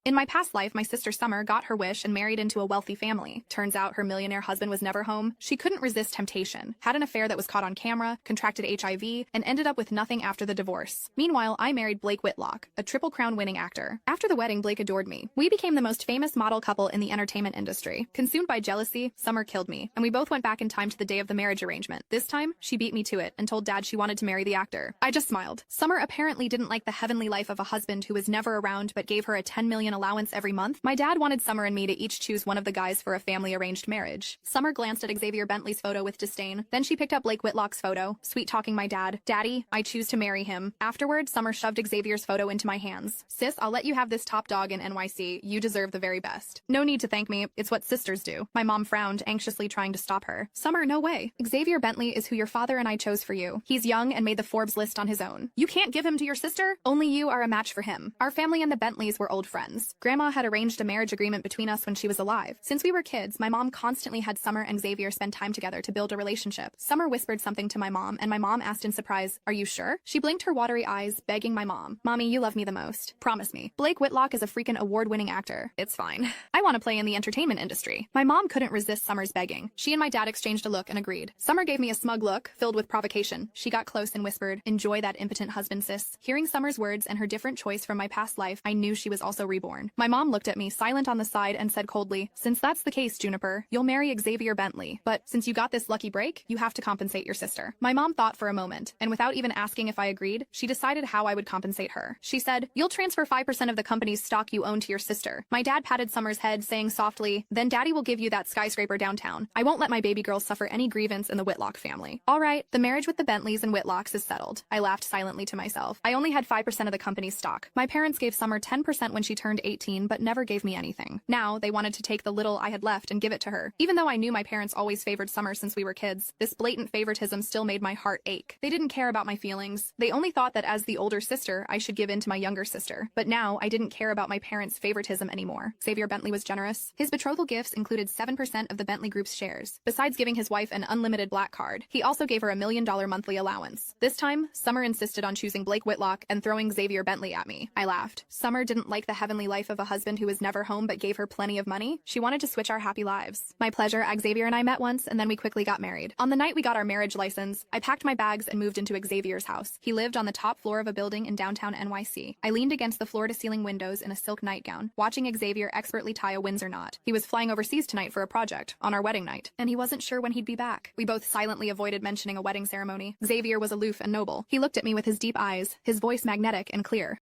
In my past life, my sister Summer got her wish and married into a wealthy family. Turns out her millionaire husband was never home. She couldn't resist temptation, had an affair that was caught on camera, contracted HIV, and ended up with nothing after the divorce. Meanwhile, I married Blake Whitlock, a Triple Crown winning actor. After the wedding, Blake adored me. We became the most famous model couple in the entertainment industry. Consumed by jealousy, Summer killed me, and we both went back in time to the day of the marriage arrangement. This time, she beat me to it and told Dad she wanted to marry the actor. I just smiled. Summer apparently didn't like the heavenly life of a husband who was never around but gave her a 10 million allowance every month. My dad wanted Summer and me to each choose one of the guys for a family-arranged marriage. Summer glanced at Xavier Bentley's photo with disdain. Then she picked up Blake Whitlock's photo, sweet-talking my dad. Daddy, I choose to marry him. Afterward, Summer shoved Xavier's photo into my hands. Sis, I'll let you have this top dog in NYC. You deserve the very best. No need to thank me. It's what sisters do. My mom frowned, anxiously trying to stop her. Summer, no way. Xavier Bentley is who your father and I chose for you. He's young and made the Forbes list on his own. You can't give him to your sister? Only you are a match for him. Our family and the Bentleys were old friends. Grandma had arranged a marriage agreement between us when she was alive. Since we were kids, my mom constantly had Summer and Xavier spend time together to build a relationship. Summer whispered something to my mom, and my mom asked in surprise, "Are you sure?" She blinked her watery eyes, begging my mom, "Mommy, you love me the most. Promise me." Blake Whitlock is a freaking award-winning actor. It's fine. I want to play in the entertainment industry. My mom couldn't resist Summer's begging. She and my dad exchanged a look and agreed. Summer gave me a smug look, filled with provocation. She got close and whispered, "Enjoy that impotent husband, sis." Hearing Summer's words and her different choice from my past life, I knew she was also reborn. My mom looked at me, silent on the side, and said coldly, "Since that's the case, Juniper, you'll marry Xavier Bentley. But since you got this lucky break, you have to compensate your sister." My mom thought for a moment, and without even asking if I agreed, she decided how I would compensate her. She said, "You'll transfer 5% of the company's stock you own to your sister." My dad patted Summer's head, saying softly, "Then Daddy will give you that skyscraper downtown. I won't let my baby girl suffer any grievance in the Whitlock family." All right, the marriage with the Bentleys and Whitlocks is settled. I laughed silently to myself. I only had 5% of the company's stock. My parents gave Summer 10% when she turned 18, but never gave me anything. Now, they wanted to take the little I had left and give it to her. Even though I knew my parents always favored Summer since we were kids, this blatant favoritism still made my heart ache. They didn't care about my feelings. They only thought that as the older sister, I should give in to my younger sister. But now, I didn't care about my parents' favoritism anymore. Xavier Bentley was generous. His betrothal gifts included 7% of the Bentley Group's shares. Besides giving his wife an unlimited black card, he also gave her $1 million monthly allowance. This time, Summer insisted on choosing Blake Whitlock and throwing Xavier Bentley at me. I laughed. Summer didn't like the heavenly life of a husband who was never home but gave her plenty of money. She wanted to switch our happy lives. My pleasure, Xavier and I met once, and then we quickly got married. On the night we got our marriage license, I packed my bags and moved into Xavier's house. He lived on the top floor of a building in downtown NYC. I leaned against the floor-to-ceiling windows in a silk nightgown, watching Xavier expertly tie a Windsor knot. He was flying overseas tonight for a project, on our wedding night, and he wasn't sure when he'd be back. We both silently avoided mentioning a wedding ceremony. Xavier was aloof and noble. He looked at me with his deep eyes, his voice magnetic and clear.